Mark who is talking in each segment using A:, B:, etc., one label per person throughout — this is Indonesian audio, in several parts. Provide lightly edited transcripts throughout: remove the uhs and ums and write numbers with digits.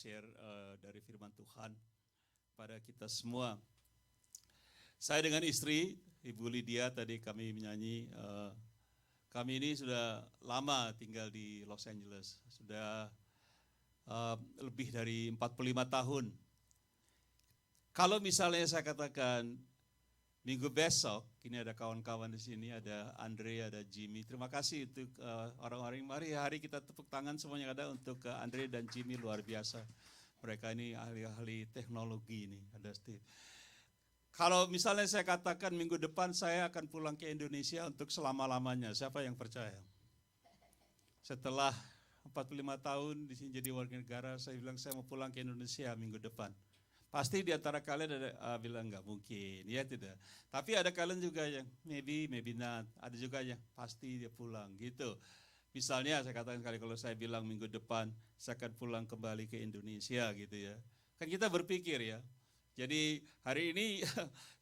A: share dari firman Tuhan pada kita semua. Saya dengan istri, Ibu Lydia tadi kami menyanyi, kami ini sudah lama tinggal di Los Angeles, sudah lebih dari 45 tahun. Kalau misalnya saya katakan minggu besok, ini ada kawan-kawan di sini, ada Andre, ada Jimmy. Terima kasih untuk orang-orang. Mari hari kita tepuk tangan semuanya ada untuk Andre dan Jimmy, luar biasa. Mereka ini ahli-ahli teknologi ini. Ada Steve. Kalau misalnya saya katakan minggu depan saya akan pulang ke Indonesia untuk selama-lamanya, siapa yang percaya? Setelah 45 tahun di sini jadi warga negara, saya bilang saya mau pulang ke Indonesia minggu depan. Pasti di antara kalian ada bilang enggak mungkin, ya tidak. Tapi ada kalian juga yang maybe not. Ada juga yang pasti dia pulang gitu. Misalnya saya katakan kali kalau saya bilang minggu depan saya akan pulang kembali ke Indonesia gitu ya. Kan kita berpikir ya. Jadi hari ini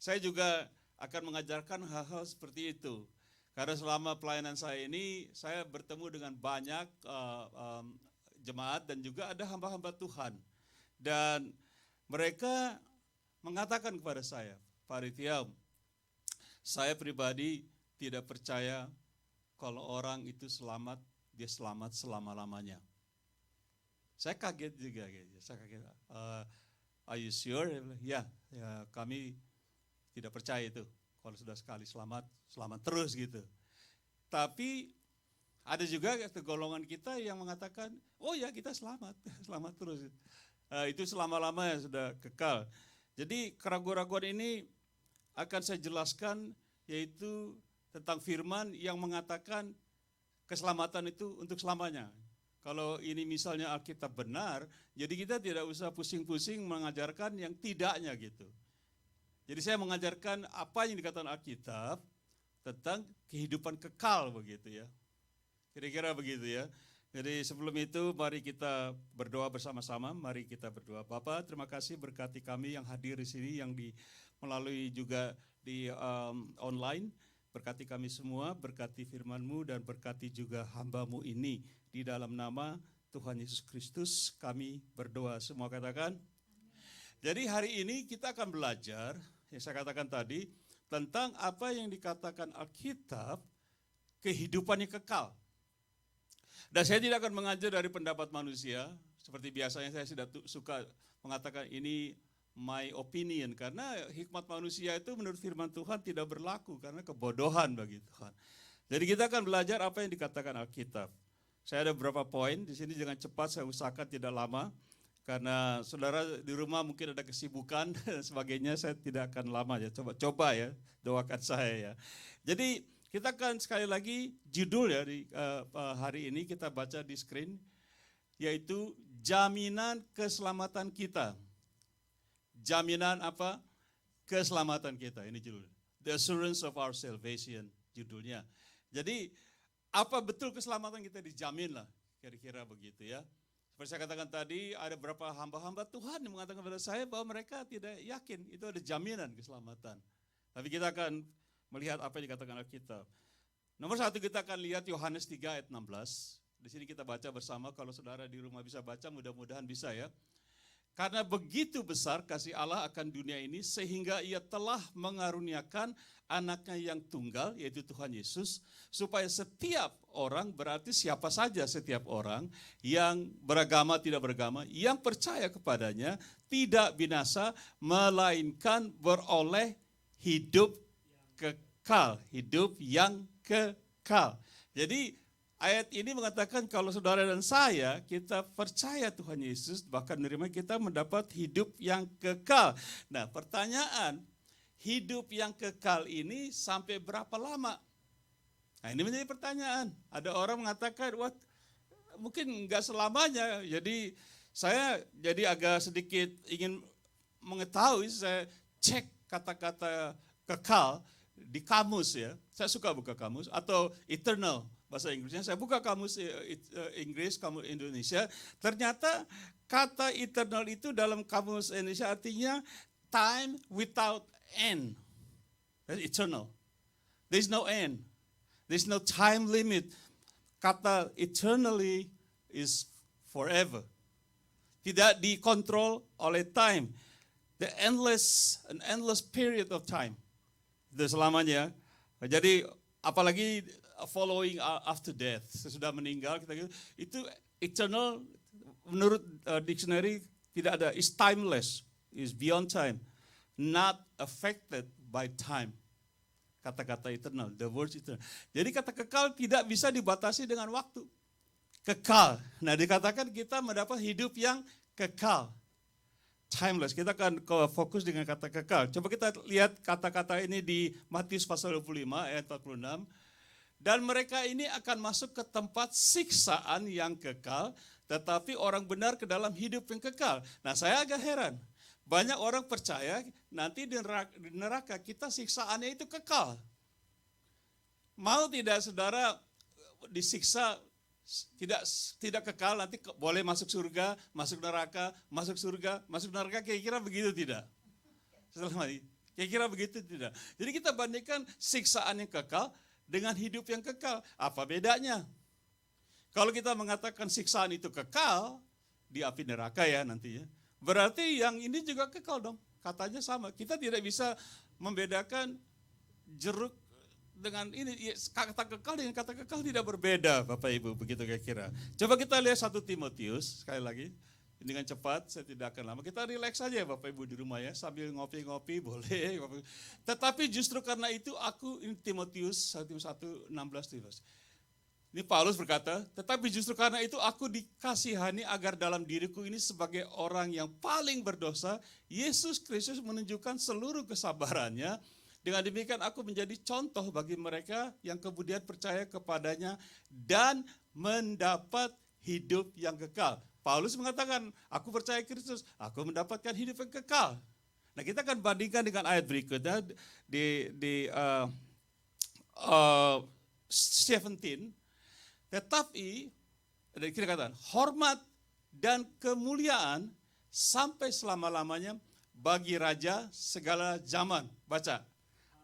A: saya juga akan mengajarkan hal-hal seperti itu. Karena selama pelayanan saya ini saya bertemu dengan banyak jemaat dan juga ada hamba-hamba Tuhan. Dan mereka mengatakan kepada saya, Pak Ritiam, saya pribadi tidak percaya kalau orang itu selamat, dia selamat selama-lamanya. Saya kaget juga, saya kaget. Are you sure? Ya, kami tidak percaya itu. Kalau sudah sekali selamat, selamat terus gitu. Tapi ada juga golongan kita yang mengatakan, oh ya kita selamat, selamat terus. Itu selama-lamanya sudah kekal. Jadi keraguan-keraguan ini akan saya jelaskan, yaitu tentang firman yang mengatakan keselamatan itu untuk selamanya. Kalau ini misalnya Alkitab benar, jadi kita tidak usah pusing-pusing mengajarkan yang tidaknya gitu. Jadi saya mengajarkan apa yang dikatakan Alkitab tentang kehidupan kekal begitu ya. Kira-kira begitu ya. Jadi sebelum itu mari kita berdoa bersama-sama, mari kita berdoa. Bapak, terima kasih berkati kami yang hadir di sini, yang melalui juga di online. Berkati kami semua, berkati firman-Mu dan berkati juga hamba-Mu ini. Di dalam nama Tuhan Yesus Kristus kami berdoa. Semua katakan. Jadi hari ini kita akan belajar, yang saya katakan tadi, tentang apa yang dikatakan Alkitab, kehidupannya kekal. Dan saya tidak akan mengajar dari pendapat manusia, seperti biasanya saya tidak suka mengatakan ini my opinion, karena hikmat manusia itu menurut firman Tuhan tidak berlaku, karena kebodohan bagi Tuhan. Jadi kita akan belajar apa yang dikatakan Alkitab. Saya ada beberapa poin, di sini jangan cepat, saya usahakan tidak lama, karena saudara di rumah mungkin ada kesibukan dan sebagainya, saya tidak akan lama ya, coba ya, doakan saya ya. Jadi kita akan sekali lagi judul ya di hari ini kita baca di screen, yaitu jaminan keselamatan kita. Jaminan apa? Keselamatan kita, ini judulnya. The Assurance of Our Salvation judulnya. Jadi apa betul keselamatan kita dijamin lah, kira-kira begitu ya. Seperti saya katakan tadi, ada beberapa hamba-hamba Tuhan yang mengatakan kepada saya bahwa mereka tidak yakin itu ada jaminan keselamatan. Tapi kita akan melihat apa yang dikatakan Alkitab. Nomor satu kita akan lihat Yohanes 3 ayat 16. Di sini kita baca bersama, kalau saudara di rumah bisa baca, mudah-mudahan bisa ya. Karena begitu besar kasih Allah akan dunia ini sehingga ia telah mengaruniakan anaknya yang tunggal, yaitu Tuhan Yesus, supaya setiap orang, berarti siapa saja setiap orang yang beragama tidak beragama, yang percaya kepadanya tidak binasa, melainkan beroleh hidup kekal, hidup yang kekal. Jadi ayat ini mengatakan kalau saudara dan saya, kita percaya Tuhan Yesus, bahkan menerima, kita mendapat hidup yang kekal. Nah pertanyaan, hidup yang kekal ini sampai berapa lama? Nah ini menjadi pertanyaan. Ada orang mengatakan, wah mungkin enggak selamanya. Jadi saya jadi agak sedikit ingin mengetahui, saya cek kata-kata kekal di kamus ya. Saya suka buka kamus, atau eternal bahasa Inggrisnya. Saya buka kamus Inggris, kamus Indonesia. Ternyata kata eternal itu dalam kamus Indonesia artinya time without end. That's eternal. There's no end. There's no time limit. Kata eternally is forever. tidak dikontrol oleh time. An endless period of time. Itu selamanya. Jadi apalagi following after death, sesudah meninggal kita gitu, itu eternal menurut dictionary tidak ada, is timeless, is beyond time, not affected by time. Kata-kata eternal, the words eternal. Jadi kata kekal tidak bisa dibatasi dengan waktu. Kekal. Nah, dikatakan kita mendapat hidup yang kekal. Timeless. Kita akan fokus dengan kata kekal. Coba kita lihat kata-kata ini di Matius pasal 25 ayat 46. Dan mereka ini akan masuk ke tempat siksaan yang kekal, tetapi orang benar ke dalam hidup yang kekal. Nah, saya agak heran. Banyak orang percaya nanti di neraka kita siksaannya itu kekal. Mau tidak saudara disiksa tidak kekal, nanti boleh masuk surga, masuk neraka, masuk surga, masuk neraka, kira-kira begitu tidak? Setelah ini, kira-kira begitu tidak? Jadi kita bandingkan siksaan yang kekal dengan hidup yang kekal. Apa bedanya? Kalau kita mengatakan siksaan itu kekal, di api neraka ya nantinya, berarti yang ini juga kekal dong. Katanya sama. Kita tidak bisa membedakan jeruk dengan ini. Kata kekal dengan kata kekal tidak berbeda, Bapak Ibu, begitu kira-kira. Coba kita lihat 1 Timotius, sekali lagi. Dengan cepat, saya tidak akan lama. Kita relax saja Bapak Ibu di rumah ya, sambil ngopi-ngopi boleh. Tetapi justru karena itu ini Timotius 1:16. Ini Paulus berkata, tetapi justru karena itu aku dikasihani agar dalam diriku ini sebagai orang yang paling berdosa, Yesus Kristus menunjukkan seluruh kesabarannya. Dengan demikian aku menjadi contoh bagi mereka yang kemudian percaya kepadanya dan mendapat hidup yang kekal. Paulus mengatakan, aku percaya Kristus, aku mendapatkan hidup yang kekal. Nah, kita akan bandingkan dengan ayat berikutnya di 17. Tetapi, kita katakan, hormat dan kemuliaan sampai selama-lamanya bagi Raja segala zaman. Baca,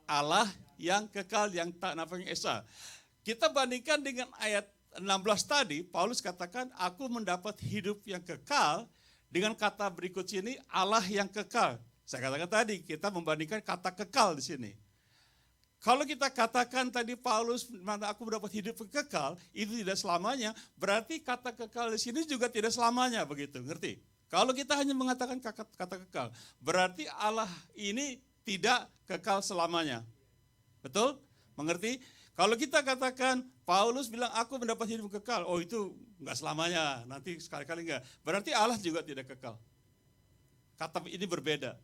A: Allah yang kekal, yang tak nafkah esa. Kita bandingkan dengan ayat 16 tadi, Paulus katakan, aku mendapat hidup yang kekal, dengan kata berikut sini, Allah yang kekal. Saya katakan tadi, kita membandingkan kata kekal di sini. Kalau kita katakan tadi Paulus, aku mendapat hidup yang kekal, itu tidak selamanya, berarti kata kekal di sini juga tidak selamanya, begitu, ngerti? Kalau kita hanya mengatakan kata kekal, berarti Allah ini tidak kekal selamanya. Betul? Mengerti? Kalau kita katakan, Paulus bilang aku mendapat hidup kekal, oh itu enggak selamanya, nanti sekali-kali enggak. Berarti Allah juga tidak kekal. Kata ini berbeda.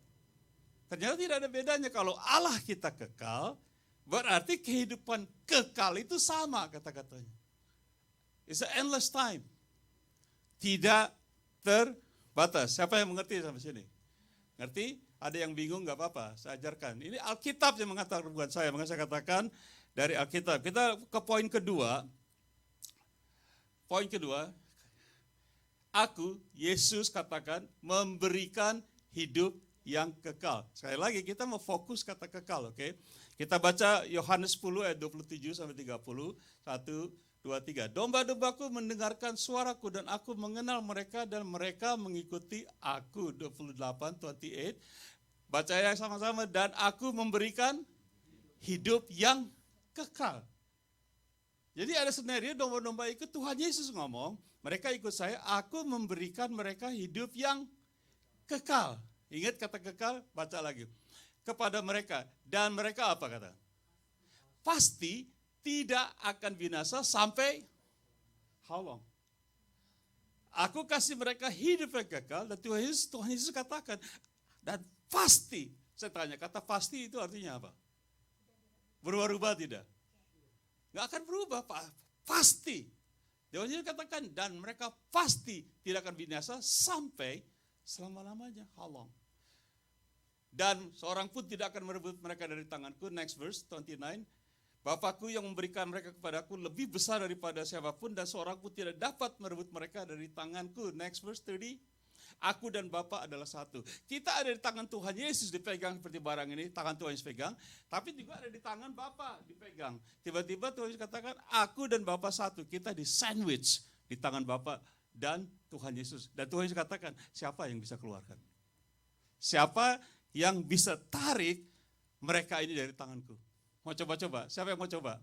A: Ternyata tidak ada bedanya, kalau Allah kita kekal, berarti kehidupan kekal itu sama kata-katanya. It's an endless time. Tidak terbatas. Siapa yang mengerti sampai sini? Ngerti? Ada yang bingung enggak apa-apa, saya ajarkan. Ini Alkitab yang mengatakan, bukan saya, maka saya katakan, dari Alkitab. Kita ke poin kedua. Poin kedua, aku, Yesus katakan, memberikan hidup yang kekal. Sekali lagi, kita mau fokus kata kekal, oke? Kita baca Yohanes 10 ayat 27 sampai 30. 1, 2, 3. Domba-dombaku mendengarkan suaraku dan aku mengenal mereka dan mereka mengikuti aku. 28. Baca ya sama-sama. Dan aku memberikan hidup yang kekal. Jadi ada skenario domba-domba ikut, Tuhan Yesus ngomong, mereka ikut saya, aku memberikan mereka hidup yang kekal. Ingat kata kekal, baca lagi. Kepada mereka, dan mereka apa kata? Pasti tidak akan binasa sampai how long? Aku kasih mereka hidup yang kekal, dan Tuhan Yesus katakan, dan pasti, saya tanya, kata pasti itu artinya apa? Berubah-ubah tidak? Nggak akan berubah, Pak. Pasti. Tuhan Yesus katakan, dan mereka pasti tidak akan binasa sampai selama-lamanya. How long? Dan seorang pun tidak akan merebut mereka dari tanganku. Next verse, 29. Bapakku yang memberikan mereka kepadaku lebih besar daripada siapapun, dan seorang pun tidak dapat merebut mereka dari tanganku. Next verse, 30. Aku dan Bapa adalah satu. Kita ada di tangan Tuhan Yesus dipegang seperti barang ini, tangan Tuhan Yesus pegang, tapi juga ada di tangan Bapa dipegang. Tiba-tiba Tuhan Yesus katakan, aku dan Bapa satu. Kita di sandwich di tangan Bapa dan Tuhan Yesus. Dan Tuhan Yesus katakan, siapa yang bisa keluarkan? Siapa yang bisa tarik mereka ini dari tanganku? Mau coba-coba? Siapa yang mau coba?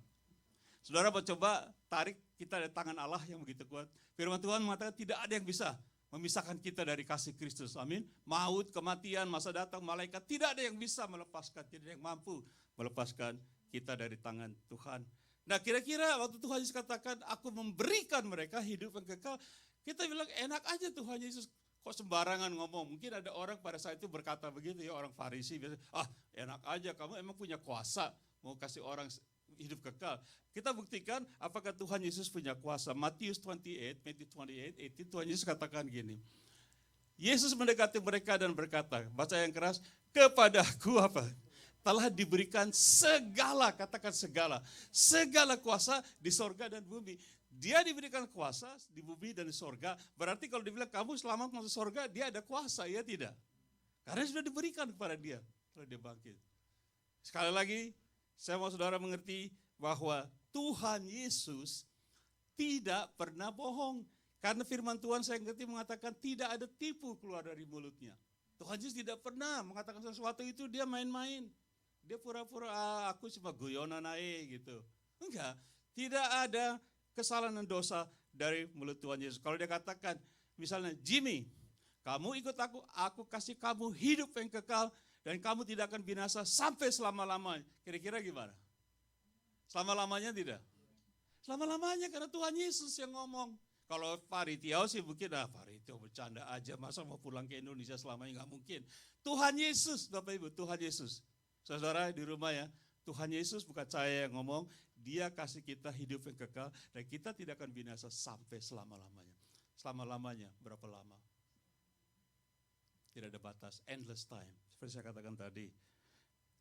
A: Saudara mau coba tarik kita dari tangan Allah yang begitu kuat? Firman Tuhan mengatakan tidak ada yang bisa memisahkan kita dari kasih Kristus. Amin. Maut, kematian, masa datang, malaikat, tidak ada yang bisa melepaskan, tidak ada yang mampu melepaskan kita dari tangan Tuhan. Nah kira-kira waktu Tuhan Yesus katakan, aku memberikan mereka hidup yang kekal, kita bilang enak aja Tuhan Yesus, kok sembarangan ngomong. Mungkin ada orang pada saat itu berkata begitu ya, orang Farisi biasa, enak aja, kamu emang punya kuasa mau kasih orang hidup kekal. Kita buktikan apakah Tuhan Yesus punya kuasa. Matius 28, Tuhan Yesus katakan gini. Yesus mendekati mereka dan berkata, baca yang keras, kepadaku apa? Telah diberikan segala, katakan segala kuasa di sorga dan bumi. Dia diberikan kuasa di bumi dan di sorga, berarti kalau dibilang kamu selamat masuk sorga, dia ada kuasa, ya tidak? Karena sudah diberikan kepada dia, kalau dia bangkit. Sekali lagi, saya mau saudara mengerti bahwa Tuhan Yesus tidak pernah bohong. Karena firman Tuhan saya ngerti mengatakan tidak ada tipu keluar dari mulutnya. Tuhan Yesus tidak pernah mengatakan sesuatu itu dia main-main. Dia pura-pura aku cuma guyonan aja gitu. Enggak, tidak ada kesalahan dan dosa dari mulut Tuhan Yesus. Kalau dia katakan misalnya Jimmy, kamu ikut aku kasih kamu hidup yang kekal dan kamu tidak akan binasa sampai selama-lamanya. Kira-kira gimana? Selama-lamanya tidak? Selama-lamanya karena Tuhan Yesus yang ngomong. Kalau Faritiau sih mungkin, Faritiau bercanda aja, masa mau pulang ke Indonesia selamanya, nggak mungkin. Tuhan Yesus, Bapak Ibu, Tuhan Yesus. Saudara di rumah ya, Tuhan Yesus bukan saya yang ngomong, dia kasih kita hidup yang kekal, dan kita tidak akan binasa sampai selama-lamanya. Selama-lamanya, berapa lama? Tidak ada batas, endless time, seperti saya katakan tadi.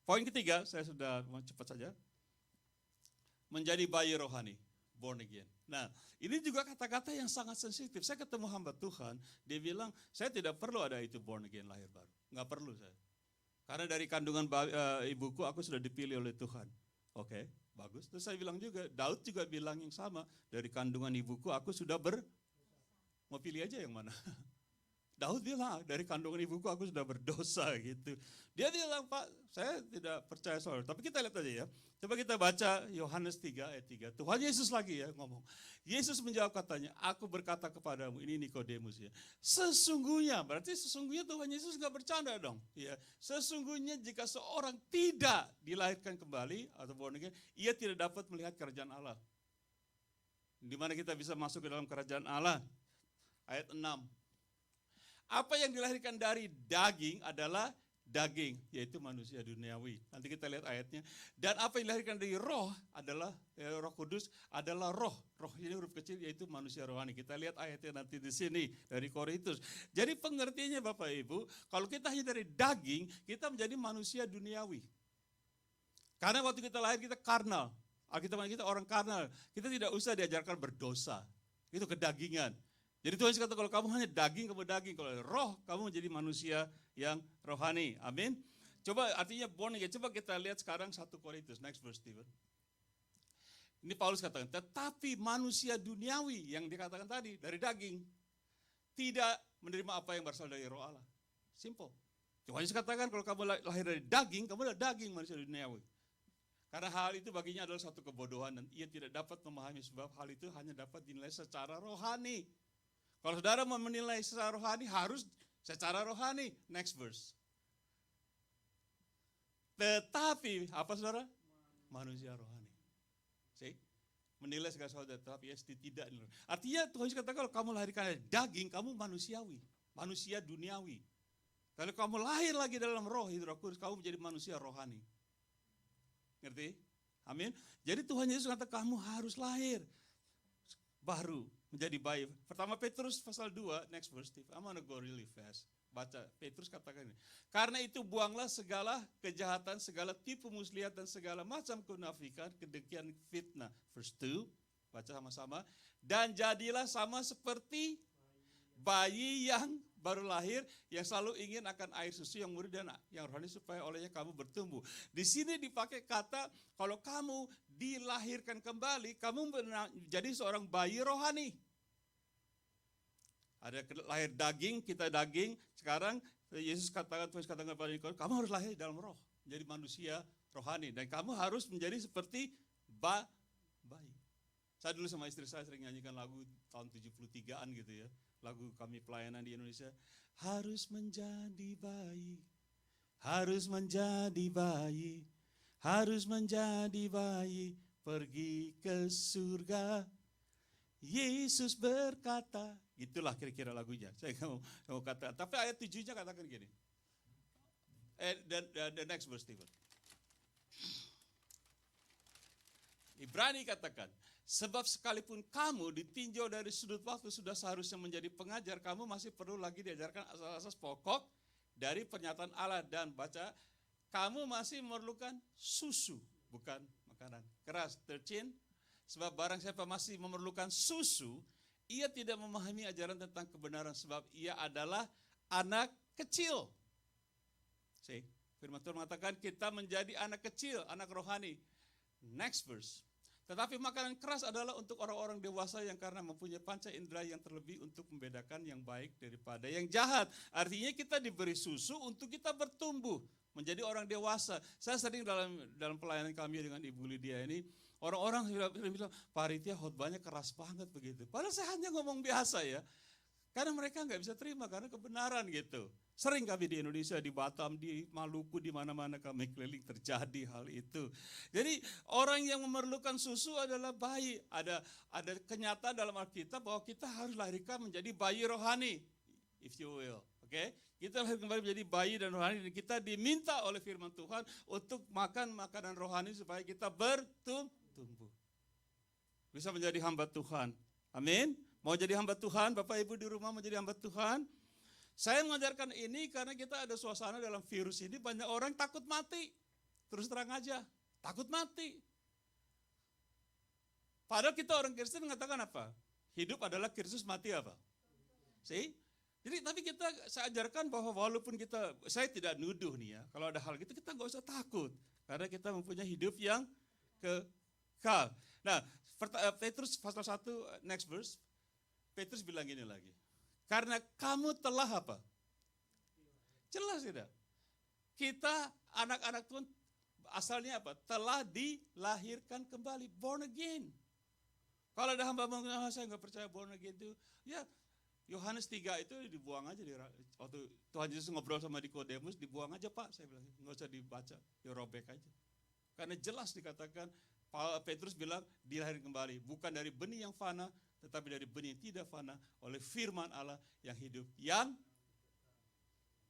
A: Poin ketiga, saya sudah mau cepat saja. Menjadi bayi rohani, born again. Nah, ini juga kata-kata yang sangat sensitif. Saya ketemu hamba Tuhan, dia bilang, saya tidak perlu ada itu born again, lahir baru. Nggak perlu saya. Karena dari kandungan ibuku, aku sudah dipilih oleh Tuhan. Oke, bagus. Terus saya bilang juga, Daud juga bilang yang sama. Dari kandungan ibuku, aku sudah mau pilih aja yang mana. Daud bilang, dari kandungan ibuku aku sudah berdosa gitu. Dia bilang, Pak, saya tidak percaya soal itu. Tapi kita lihat aja ya. Coba kita baca Yohanes 3 ayat 3. Tuhan Yesus lagi ya ngomong. Yesus menjawab katanya, aku berkata kepadamu, ini Nikodemus ya. Sesungguhnya, berarti sesungguhnya Tuhan Yesus gak bercanda dong. Ya, sesungguhnya jika seorang tidak dilahirkan kembali, atau born again, ia tidak dapat melihat kerajaan Allah. Di mana kita bisa masuk ke dalam kerajaan Allah? Ayat 6. Apa yang dilahirkan dari daging adalah daging, yaitu manusia duniawi. Nanti kita lihat ayatnya. Dan apa yang dilahirkan dari roh adalah, Roh Kudus adalah roh. Roh ini huruf kecil, yaitu manusia rohani. Kita lihat ayatnya nanti di sini, dari Korintus. Jadi pengertiannya Bapak Ibu, kalau kita hanya dari daging, kita menjadi manusia duniawi. Karena waktu kita lahir kita karnal. Alkitab kita orang karnal. Kita tidak usah diajarkan berdosa. Itu kedagingan. Jadi Tuhan kata kalau kamu hanya daging, kamu daging. Kalau roh, kamu menjadi manusia yang rohani. Amin. Coba artinya born again. Coba kita lihat sekarang 1 Korintus. Next verse, Steven. Ini Paulus katakan, tetapi manusia duniawi yang dikatakan tadi, dari daging, tidak menerima apa yang berasal dari roh Allah. Simple. Tuhan Yesus katakan kalau kamu lahir dari daging, kamu adalah daging manusia duniawi. Karena hal itu baginya adalah satu kebodohan dan ia tidak dapat memahami sebab hal itu hanya dapat dinilai secara rohani. Kalau saudara mau menilai secara rohani, harus secara rohani. Next verse. Tetapi, apa saudara? Manusia rohani. See? Menilai segala sesuatu, tetapi tidak. Artinya Tuhan katakan kalau kamu lahirkan dari daging, kamu manusiawi. Manusia duniawi. Kalau kamu lahir lagi dalam roh, Roh Kudus, kamu menjadi manusia rohani. Ngerti? Amin. Jadi Tuhan Yesus kata kamu harus lahir baru. Menjadi bayi. Pertama Petrus pasal 2, next verse Steve. I'm gonna go really fast. Baca, Petrus katakan ini. Karena itu buanglah segala kejahatan, segala tipu muslihat dan segala macam kemunafikan, kedengkian, fitnah. Verse 2, baca sama-sama. Dan jadilah sama seperti bayi yang baru lahir, yang selalu ingin akan air susu yang murni dan yang rohani supaya olehnya kamu bertumbuh. Di sini dipakai kata, kalau kamu dilahirkan kembali, kamu menjadi seorang bayi rohani. Ada lahir daging, kita daging. Sekarang Yesus katakan kepada Nikodemus, kamu harus lahir dalam roh, menjadi manusia rohani, dan kamu harus menjadi seperti bayi. Saya dulu sama istri saya sering nyanyikan lagu tahun 73-an gitu ya. Lagu kami pelayanan di Indonesia. Harus menjadi bayi, harus menjadi bayi, harus menjadi bayi, pergi ke surga. Yesus berkata, itulah kira-kira lagunya. Saya nggak mau kata, tapi ayat 7-nya katakan gini. The next verse, Stephen. Ibrani katakan, sebab sekalipun kamu ditinjau dari sudut waktu sudah seharusnya menjadi pengajar, kamu masih perlu lagi diajarkan asas-asas pokok dari pernyataan Allah. Dan baca, kamu masih memerlukan susu, bukan makanan keras. 13, sebab barang siapa masih memerlukan susu, ia tidak memahami ajaran tentang kebenaran, sebab ia adalah anak kecil. See, firman Tuhan mengatakan kita menjadi anak kecil, anak rohani. Next verse. Tetapi makanan keras adalah untuk orang-orang dewasa yang karena mempunyai panca indera yang terlebih untuk membedakan yang baik daripada yang jahat. Artinya kita diberi susu untuk kita bertumbuh menjadi orang dewasa. Saya sering dalam pelayanan kami dengan Ibu Lydia ini, orang-orang bilang, Pak Ritya khotbahnya keras banget begitu. Padahal saya hanya ngomong biasa ya. Karena mereka nggak bisa terima karena kebenaran gitu. Sering kami di Indonesia, di Batam, di Maluku, di mana-mana kami keliling terjadi hal itu. Jadi orang yang memerlukan susu adalah bayi. Ada kenyataan dalam Alkitab bahwa kita harus lahirkan menjadi bayi rohani, if you will. Oke? Kita lahir kembali menjadi bayi dan rohani, dan kita diminta oleh firman Tuhan untuk makan makanan rohani supaya kita bertumbuh. Bisa menjadi hamba Tuhan. Amin. Mau jadi hamba Tuhan, Bapak Ibu di rumah mau jadi hamba Tuhan? Saya mengajarkan ini karena kita ada suasana dalam virus ini, banyak orang takut mati. Terus terang aja, takut mati. Padahal kita orang Kristen mengatakan apa? Hidup adalah Kristus, mati apa? See? Jadi tapi saya ajarkan bahwa walaupun saya tidak nuduh nih ya, kalau ada hal gitu kita nggak usah takut. Karena kita mempunyai hidup yang kekal. Nah, Petrus pasal 1, next verse. Petrus bilang gini lagi. Karena kamu telah apa? Jelas tidak? Kita anak-anak Tuhan asalnya apa? Telah dilahirkan kembali, born again. Kalau ada hamba mengatakan saya nggak percaya born again itu, ya Yohanes 3 itu dibuang aja. Waktu Tuhan Yesus ngobrol sama Nikodemus, dibuang aja Pak, saya bilang, nggak usah dibaca, ya robek aja. Karena jelas dikatakan, Petrus bilang dilahirkan kembali, bukan dari benih yang fana, tetapi dari benih yang tidak fana oleh firman Allah yang hidup, yang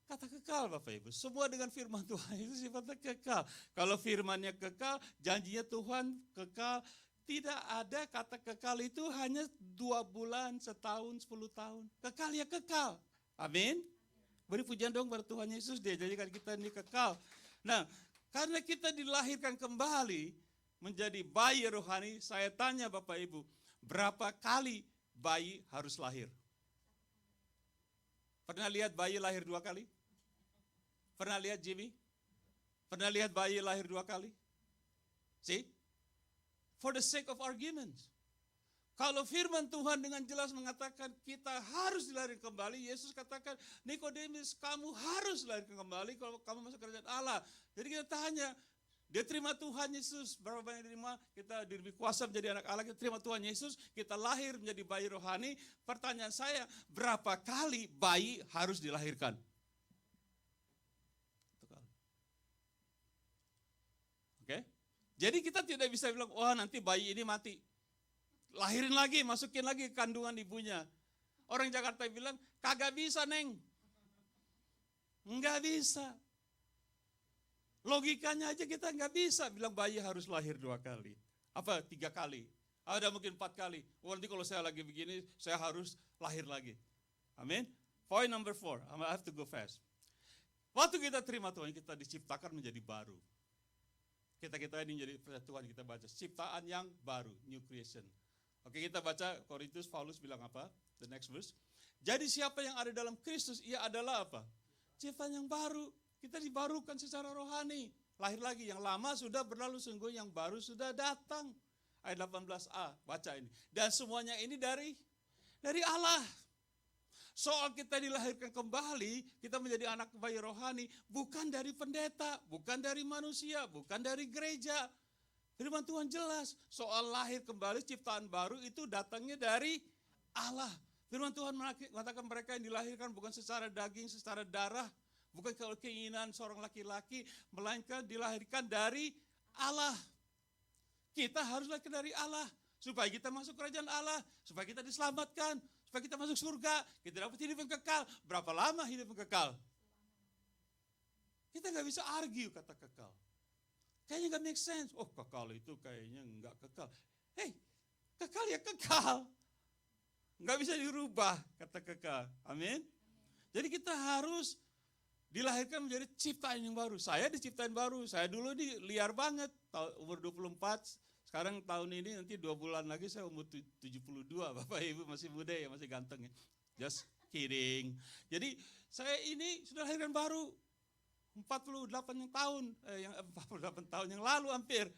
A: kata kekal Bapak Ibu. Semua dengan firman Tuhan itu sifatnya kekal. Kalau firmannya kekal, janjinya Tuhan kekal. Tidak ada kata kekal itu hanya 2 bulan, setahun, 10 tahun. Kekal ya kekal. Amin. Beri pujian dong pada Tuhan Yesus, dia jadikan kita ini kekal. Nah, karena kita dilahirkan kembali menjadi bayi rohani, saya tanya Bapak Ibu, berapa kali bayi harus lahir? Pernah lihat bayi lahir 2 kali? Pernah lihat Jimmy? Pernah lihat bayi lahir 2 kali? See? For the sake of arguments. Kalau firman Tuhan dengan jelas mengatakan kita harus dilahirkan kembali, Yesus katakan, Nikodemus, kamu harus dilahirkan kembali kalau kamu masuk kerajaan Allah. Jadi kita tanya, dia terima Tuhan Yesus, berapa banyak terima, kita diberi kuasa menjadi anak Allah, kita terima Tuhan Yesus, kita lahir menjadi bayi rohani. Pertanyaan saya, berapa kali bayi harus dilahirkan? 1 kali. Oke? Jadi kita tidak bisa bilang, wah nanti bayi ini mati. Lahirin lagi, masukin lagi ke kandungan ibunya. Orang Jakarta bilang, kagak bisa Neng. Enggak bisa. Logikanya aja kita nggak bisa bilang bayi harus lahir 2 kali. Apa 3 kali. Ada mungkin 4 kali. Oh, nanti kalau saya lagi begini, saya harus lahir lagi. Amin. Point number 4, I have to go fast. Waktu kita terima Tuhan, kita diciptakan menjadi baru. Kita ini menjadi Tuhan, kita baca ciptaan yang baru, new creation. Oke, kita baca Korintus, Paulus bilang apa? The next verse. Jadi siapa yang ada dalam Kristus, ia adalah apa? Ciptaan yang baru. Kita dibarukan secara rohani. Lahir lagi, yang lama sudah berlalu, sungguh yang baru sudah datang. Ayat 18a, baca ini. Dan semuanya ini dari Allah. Soal kita dilahirkan kembali, kita menjadi anak bayi rohani, bukan dari pendeta, bukan dari manusia, bukan dari gereja. Firman Tuhan jelas, soal lahir kembali, ciptaan baru itu datangnya dari Allah. Firman Tuhan mengatakan mereka yang dilahirkan bukan secara daging, secara darah, bukan keinginan seorang laki-laki, melainkan dilahirkan dari Allah. Kita harus lahir dari Allah, supaya kita masuk kerajaan Allah, supaya kita diselamatkan, supaya kita masuk surga, kita dapat hidup yang kekal. Berapa lama hidup yang kekal? Kita nggak bisa argue kata kekal. Kayaknya nggak make sense. Oh, kekal itu kayaknya nggak kekal. Hei, kekal ya kekal. Nggak bisa dirubah kata kekal. Amin. Jadi kita harus dilahirkan menjadi ciptaan yang baru. Saya diciptain baru. Saya dulu ini liar banget. Umur 24. Sekarang tahun ini nanti 2 bulan lagi saya umur 72. Bapak Ibu masih muda ya, masih ganteng ya. Just kidding. Jadi saya ini sudah lahirkan baru. 48 tahun yang lalu hampir.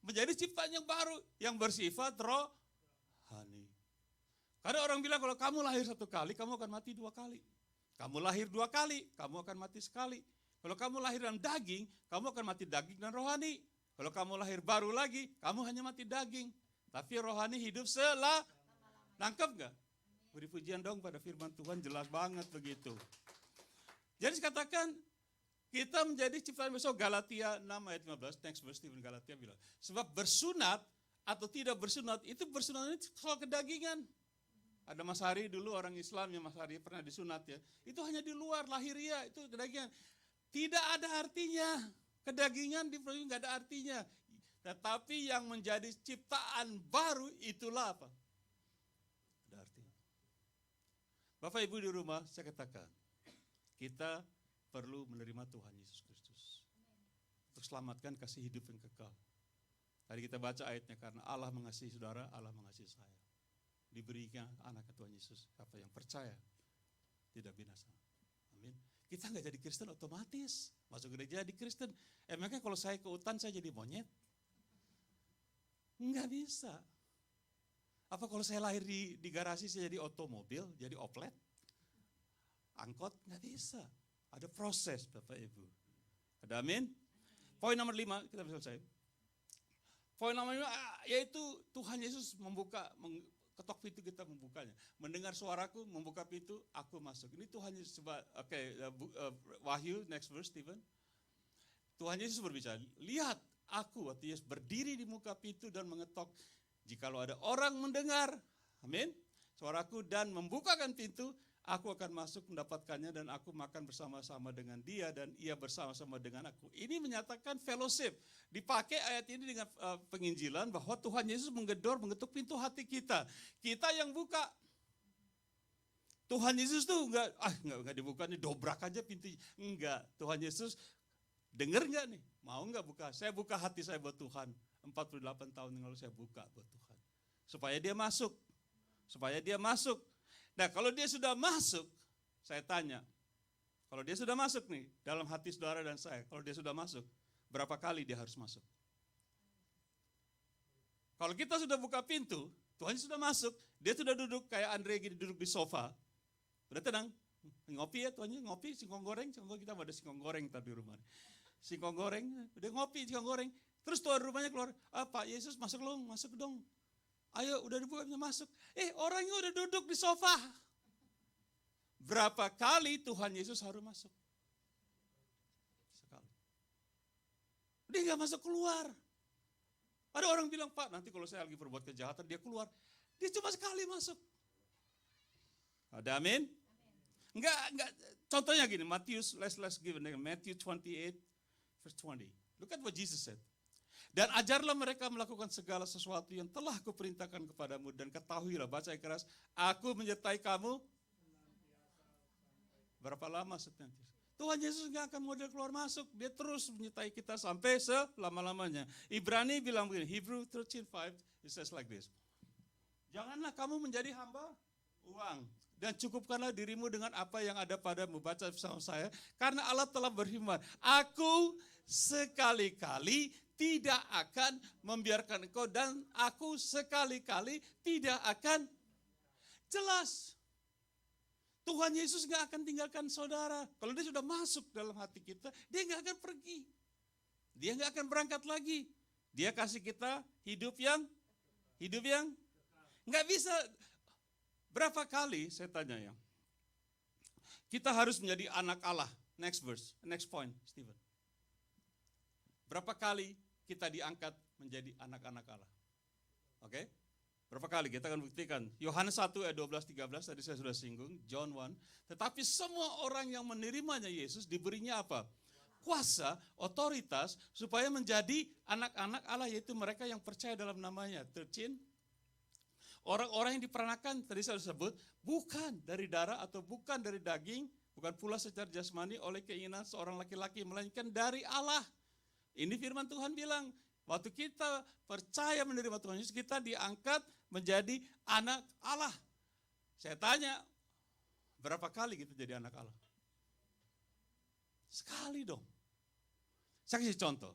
A: Menjadi ciptaan yang baru. Yang bersifat rohani. Karena orang bilang kalau kamu lahir 1 kali, kamu akan mati 2 kali. Kamu lahir 2 kali, kamu akan mati sekali. Kalau kamu lahir dalam daging, kamu akan mati daging dan rohani. Kalau kamu lahir baru lagi, kamu hanya mati daging. Tapi rohani hidup Nangkep gak? Beri pujian dong pada firman Tuhan, jelas banget begitu. Jadi katakan, kita menjadi ciptaan besok. Galatia 6 ayat 15, next verse Stephen Galatia bilang. Sebab bersunat atau tidak bersunat, itu bersunat itu soal kedagingan. Ada Mas Hari dulu orang Islam yang Mas Hari pernah disunat ya. Itu hanya di luar, lahiriah, itu kedagingan. Tidak ada artinya. Kedagingan di perut nggak ada artinya. Tetapi yang menjadi ciptaan baru itulah apa? Ada artinya. Bapak Ibu di rumah, saya katakan, kita perlu menerima Tuhan Yesus Kristus. Untuk selamatkan kasih hidup yang kekal. Tadi kita baca ayatnya, karena Allah mengasihi saudara, Allah mengasihi saya. Diberikan anak Tuhan Yesus, apa yang percaya tidak binasa. Amin. Kita nggak jadi Kristen otomatis. Masuk gereja jadi Kristen. Emangnya kalau saya ke hutan saya jadi monyet? Nggak bisa. Apa kalau saya lahir di garasi saya jadi otomobil, jadi oplet? Angkot? Nggak bisa. Ada proses Bapak Ibu. Ada amin? Poin nomor 5, kita bisa selesai. Poin nomor 5 yaitu Tuhan Yesus ketok pintu kita membukanya. Mendengar suaraku, membuka pintu, aku masuk. Ini Tuhan Yesus, Wahyu, next verse Stephen. Tuhan Yesus berbicara, lihat aku, waktu Yesus berdiri di muka pintu dan mengetok. Jikalau ada orang mendengar, amin, suaraku dan membukakan pintu, aku akan masuk mendapatkannya dan aku makan bersama-sama dengan dia dan ia bersama-sama dengan aku. Ini menyatakan fellowship. Dipakai ayat ini dengan penginjilan bahwa Tuhan Yesus mengetuk pintu hati kita. Kita yang buka. Tuhan Yesus tuh enggak dibuka nih, dobrak aja pintunya. Enggak, Tuhan Yesus dengar enggak nih? Mau enggak buka? Saya buka hati saya buat Tuhan. 48 tahun yang lalu saya buka buat Tuhan. Supaya dia masuk. Supaya dia masuk. Nah kalau dia sudah masuk, saya tanya, kalau dia sudah masuk nih, dalam hati saudara dan saya, kalau dia sudah masuk, berapa kali dia harus masuk? Kalau kita sudah buka pintu, Tuhan sudah masuk, dia sudah duduk kayak Andre gini, duduk di sofa, udah tenang, ngopi ya Tuhan, ngopi, singkong goreng kita ada singkong goreng tadi rumah. Singkong goreng, udah ngopi singkong goreng, terus tuan rumahnya keluar, Pak Yesus masuk dong. Ayo udah dibuka masuk. Orangnya udah duduk di sofa. Berapa kali Tuhan Yesus harus masuk? Sekali. Dia gak masuk keluar. Ada orang bilang, Pak nanti kalau saya lagi berbuat kejahatan dia keluar. Dia cuma sekali masuk. Ada amin? Enggak. Contohnya gini, let's give it. Matthew 28 verse 20. Look at what Jesus said. Dan ajarlah mereka melakukan segala sesuatu yang telah kuperintahkan kepadamu. Dan ketahuilah, baca keras, aku menyertai kamu. Berapa lama senantiasa? Tuhan Yesus gak akan model keluar masuk. Dia terus menyertai kita sampai selama-lamanya. Ibrani bilang begini, Hebrew 13:5, it says like this. Janganlah kamu menjadi hamba uang. Dan cukupkanlah dirimu dengan apa yang ada padamu. Baca bersama saya. Karena Allah telah berfirman, aku sekali-kali tidak akan membiarkan engkau dan aku sekali-kali tidak akan jelas. Tuhan Yesus gak akan tinggalkan saudara. Kalau dia sudah masuk dalam hati kita, dia gak akan pergi. Dia gak akan berangkat lagi. Dia kasih kita hidup yang gak bisa. Berapa kali saya tanya ya, kita harus menjadi anak Allah. Next verse, next point, Stephen. Berapa kali kita diangkat menjadi anak-anak Allah? Oke? Berapa kali kita akan buktikan. Yohanes 1 ayat 12-13 tadi saya sudah singgung, John 1. Tetapi semua orang yang menerimanya Yesus diberinya apa? Kuasa, otoritas supaya menjadi anak-anak Allah, yaitu mereka yang percaya dalam namanya. 13. Orang-orang yang diperanakan tadi saya sebut bukan dari darah atau bukan dari daging, bukan pula secara jasmani oleh keinginan seorang laki-laki, melainkan dari Allah. Ini firman Tuhan bilang, waktu kita percaya menerima Tuhan Yesus, kita diangkat menjadi anak Allah. Saya tanya, berapa kali kita jadi anak Allah? Sekali dong. Saya kasih contoh.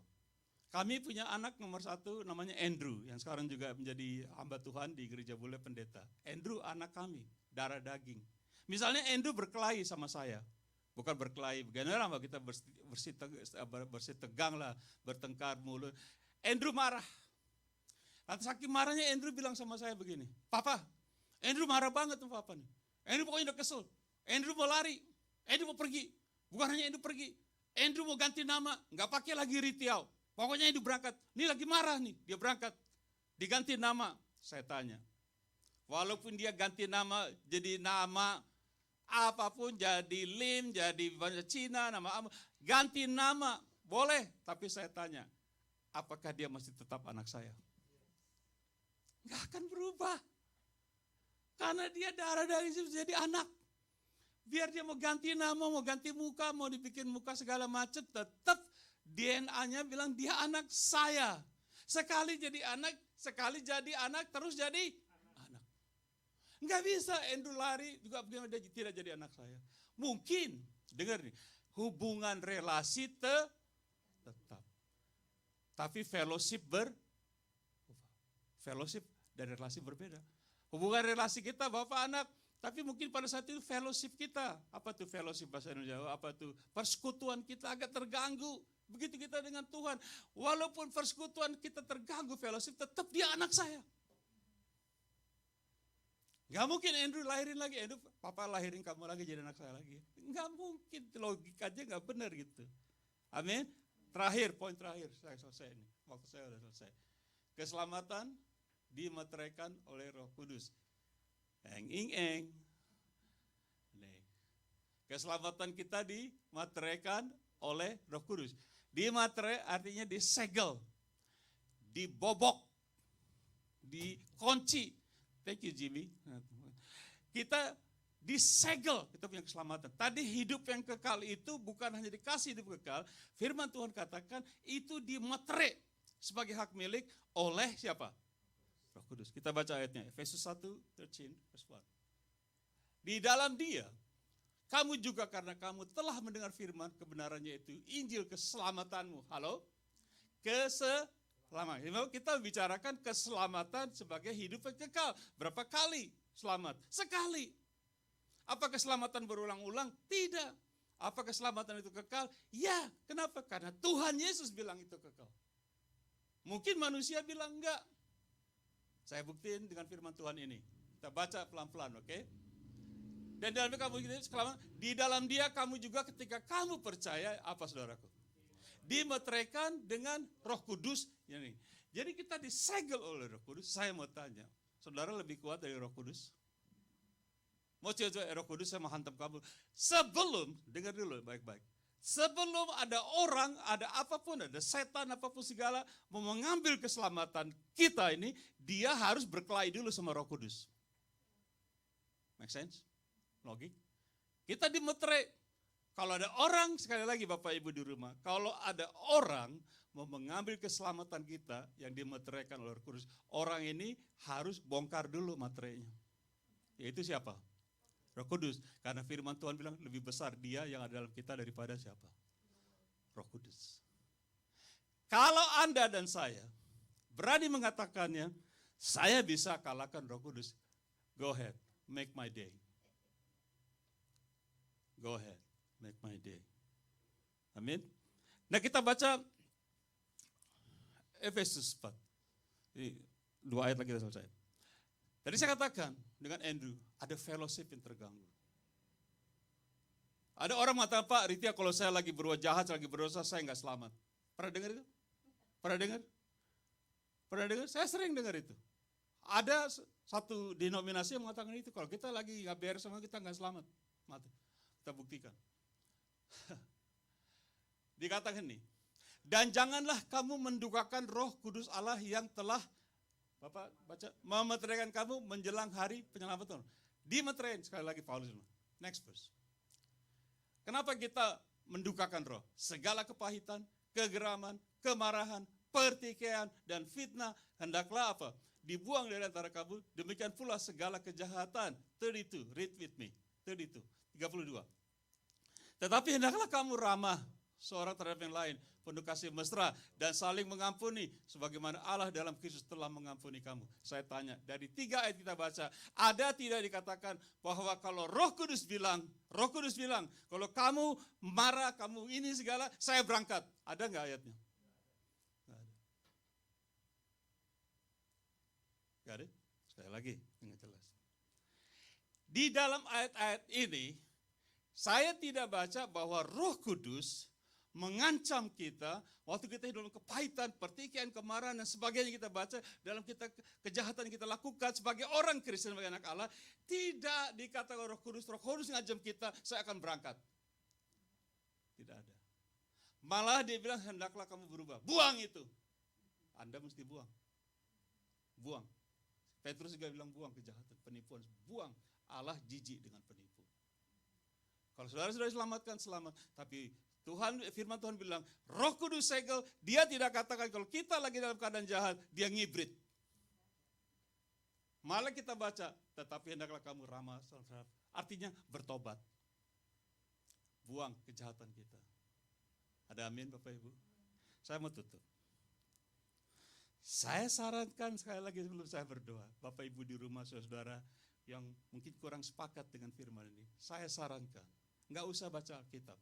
A: Kami punya anak nomor 1 namanya Andrew, yang sekarang juga menjadi hamba Tuhan di Gereja Bule Pendeta. Andrew anak kami, darah daging. Misalnya Andrew berkelahi sama saya. Bukan berkelahi, bagaimana kita bersih tegang lah, bertengkar mulu. Andrew marah. Lalu saking marahnya Andrew bilang sama saya begini, Papa, Andrew marah banget tuh Papa nih. Andrew pokoknya udah kesel. Andrew mau lari, Andrew mau pergi. Bukan hanya Andrew pergi, Andrew mau ganti nama, nggak pakai lagi Ritiau. Pokoknya Andrew berangkat. Ini lagi marah nih, dia berangkat. Diganti nama, saya tanya. Walaupun dia ganti nama, jadi nama apapun, jadi Lim, jadi bahasa Cina, nama ganti nama, boleh. Tapi saya tanya, apakah dia masih tetap anak saya? Nggak akan berubah. Karena dia darah dari situ jadi anak. Biar dia mau ganti nama, mau ganti muka, mau dibikin muka segala macam, tetap DNA-nya bilang dia anak saya. Sekali jadi anak, terus jadi anak. Nggak bisa Andrew lari juga dia tidak jadi anak saya. Mungkin, dengar nih, hubungan relasi tetap. Tapi fellowship dan relasi berbeda. Hubungan relasi kita bapak anak, tapi mungkin pada saat itu fellowship kita, apa tuh fellowship bahasa Indonesia, apa tuh persekutuan kita agak terganggu. Begitu kita dengan Tuhan, walaupun persekutuan kita terganggu, fellowship tetap dia anak saya. Gak mungkin Andrew lahirin lagi, Andrew papa lahirin kamu lagi jadi anak saya lagi. Gak mungkin, logikanya gak benar gitu. Amin. Poin terakhir, saya selesai ini. Waktu saya sudah selesai. Keselamatan dimeteraikan oleh Roh Kudus. Eng. Keselamatan kita dimeteraikan oleh Roh Kudus. Dimaterai artinya disegel, dibobok, dikunci. Thank you Jimmy. Kita disegel, kita punya keselamatan. Tadi hidup yang kekal itu bukan hanya dikasih hidup kekal, firman Tuhan katakan itu dimeterai sebagai hak milik oleh siapa? Roh Kudus. Kita baca ayatnya, Efesus 1:13 verse 1. Di dalam Dia, kamu juga karena kamu telah mendengar firman kebenarannya itu Injil keselamatanmu. Halo? Keselamatan. Kita bicarakan keselamatan sebagai hidup yang kekal. Berapa kali selamat? Sekali. Apa keselamatan berulang-ulang? Tidak. Apa keselamatan itu kekal? Ya. Kenapa? Karena Tuhan Yesus bilang itu kekal. Mungkin manusia bilang enggak. Saya buktiin dengan firman Tuhan ini. Kita baca pelan-pelan, oke? Dan di dalam Dia kamu juga ketika kamu percaya, apa saudaraku? Dimeteraikan dengan Roh Kudus. Jadi kita disegel oleh Roh Kudus. Saya mau tanya, saudara lebih kuat dari Roh Kudus? Mau coba Roh Kudus, saya mau hantam kamu. Sebelum, dengar dulu baik-baik. Sebelum ada orang, ada apapun, ada setan, apapun segala, mau mengambil keselamatan kita ini, dia harus berkelahi dulu sama Roh Kudus. Make sense? Logik. Kita dimeterai. Kalau ada orang, sekali lagi Bapak Ibu di rumah, kalau ada orang mau mengambil keselamatan kita yang dimeteraikan oleh Roh Kudus, orang ini harus bongkar dulu materainya. Yaitu siapa? Roh Kudus. Karena firman Tuhan bilang lebih besar dia yang ada dalam kita daripada siapa? Roh Kudus. Kalau Anda dan saya berani mengatakannya, saya bisa kalahkan Roh Kudus. Go ahead, make my day. Go ahead, make my day. Amin. Nah kita baca Efesus 4. Ini 2 ayat lagi kita selesai. Tadi saya katakan dengan Andrew, ada fellowship yang terganggu. Ada orang mengatakan, Pak Ritya kalau saya lagi berbuat jahat, lagi berdosa, saya enggak selamat. Pernah dengar itu? Pernah dengar? Pernah dengar? Saya sering dengar itu. Ada satu denominasi yang mengatakan itu, kalau kita lagi enggak beres sama kita enggak selamat. Mati. Kita buktikan. Dikatakan nih, dan janganlah kamu mendukakan Roh Kudus Allah yang telah, Bapak baca, memeteraikan kamu menjelang hari penyelamatan. Dimeterai, sekali lagi Paulus. Next verse. Kenapa kita mendukakan roh? Segala kepahitan, kegeraman, kemarahan, pertikaian, dan fitnah, hendaklah apa? Dibuang dari antara kamu, demikian pula segala kejahatan. 32, read with me. 32. Tetapi hendaklah kamu ramah seorang terhadap yang lain, penuh kasih mesra, dan saling mengampuni, sebagaimana Allah dalam Kristus telah mengampuni kamu. Saya tanya, dari 3 ayat kita baca, ada tidak dikatakan bahwa kalau Roh Kudus bilang, kalau kamu marah, kamu ini segala, saya berangkat. Ada nggak ayatnya? Nggak ada. Nggak ada? Sekali lagi, dengan jelas. Di dalam ayat-ayat ini, saya tidak baca bahwa Roh Kudus mengancam kita waktu kita hidup dalam kepahitan, pertikaian, kemarahan dan sebagainya kita baca dalam kita kejahatan yang kita lakukan sebagai orang Kristen, sebagai anak Allah, tidak dikatakan Roh Kudus ngancam kita, saya akan berangkat. Tidak ada. Malah dia bilang hendaklah kamu berubah. Buang itu. Anda mesti buang. Buang. Petrus juga bilang buang kejahatan, penipuan, buang. Allah jijik dengan penipu. Kalau saudara sudah diselamatkan, selamat. Tapi firman Tuhan bilang, Roh Kudus segel, dia tidak katakan kalau kita lagi dalam keadaan jahat, dia ngibrit. Malah kita baca, tetapi hendaklah kamu ramah, artinya bertobat. Buang kejahatan kita. Ada amin Bapak Ibu? Saya mau tutup. Saya sarankan sekali lagi sebelum saya berdoa, Bapak Ibu di rumah, saudara yang mungkin kurang sepakat dengan firman ini, saya sarankan, nggak usah baca Alkitab.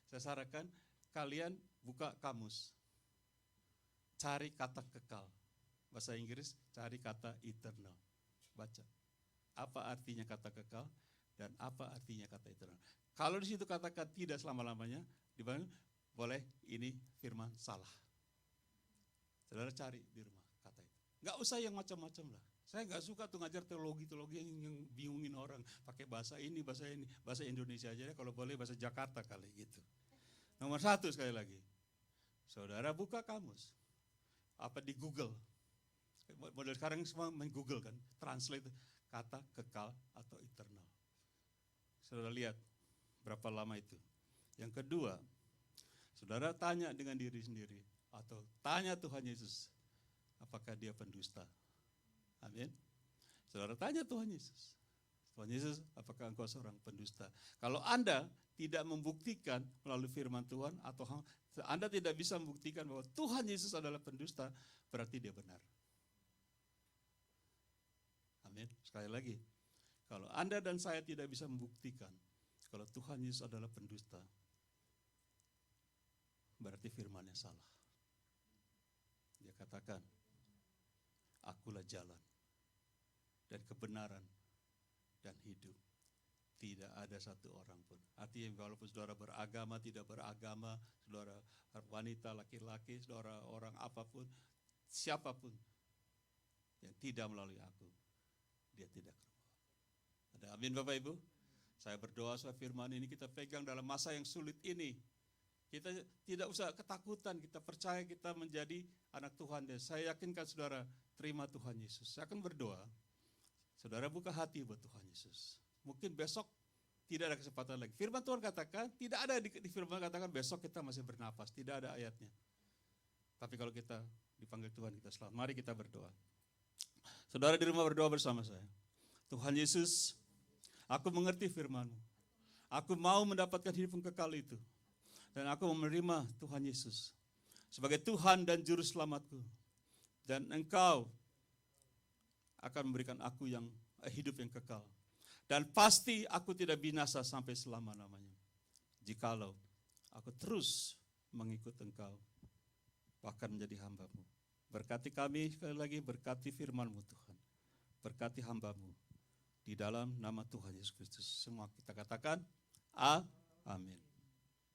A: Saya sarankan kalian buka kamus, cari kata kekal. Bahasa Inggris cari kata eternal. Baca. Apa artinya kata kekal dan apa artinya kata eternal. Kalau di situ katakan tidak selama-lamanya, boleh ini firman salah. Saudara cari di rumah kata itu. Nggak usah yang macam-macam lah. Saya nggak suka tuh ngajar teologi yang bingungin orang. Pakai bahasa ini, bahasa Indonesia aja. Kalau boleh bahasa Jakarta kali gitu. Nomor 1 sekali lagi. Saudara buka kamus. Apa di Google. Model sekarang semua main Google kan. Translate kata kekal atau eternal. Saudara lihat berapa lama itu. Yang kedua, saudara tanya dengan diri sendiri. Atau tanya Tuhan Yesus. Apakah dia pendusta? Amin. Saudara tanya Tuhan Yesus. Tuhan Yesus, apakah engkau seorang pendusta? Kalau Anda tidak membuktikan melalui firman Tuhan, atau Anda tidak bisa membuktikan bahwa Tuhan Yesus adalah pendusta, berarti dia benar. Amin. Sekali lagi, kalau Anda dan saya tidak bisa membuktikan kalau Tuhan Yesus adalah pendusta, berarti firman-Nya salah. Dia katakan, akulah jalan dan kebenaran dan hidup. Tidak ada satu orang pun. Artinya walaupun saudara beragama, tidak beragama, saudara wanita, laki-laki, saudara orang apapun, siapapun yang tidak melalui aku, dia tidak keluar. Ada amin Bapak Ibu? Saya berdoa supaya firman ini kita pegang dalam masa yang sulit ini. Kita tidak usah ketakutan, kita percaya kita menjadi anak Tuhan. Dan saya yakinkan saudara terima Tuhan Yesus. Saya akan berdoa, saudara buka hati buat Tuhan Yesus. Mungkin besok tidak ada kesempatan lagi. Firman Tuhan katakan, tidak ada di firman katakan besok kita masih bernapas. Tidak ada ayatnya. Tapi kalau kita dipanggil Tuhan, kita selamat. Mari kita berdoa. Saudara di rumah berdoa bersama saya. Tuhan Yesus, aku mengerti firman-Mu. Aku mau mendapatkan hidup yang kekal itu. Dan aku menerima Tuhan Yesus sebagai Tuhan dan Juru Selamatku. Dan Engkau akan memberikan aku yang hidup yang kekal. Dan pasti aku tidak binasa sampai selama-lamanya. Jikalau aku terus mengikut Engkau, bahkan menjadi hamba-Mu. Berkati kami sekali lagi, berkati firman-Mu Tuhan. Berkati hamba-Mu. Di dalam nama Tuhan Yesus Kristus. Semua kita katakan, amin.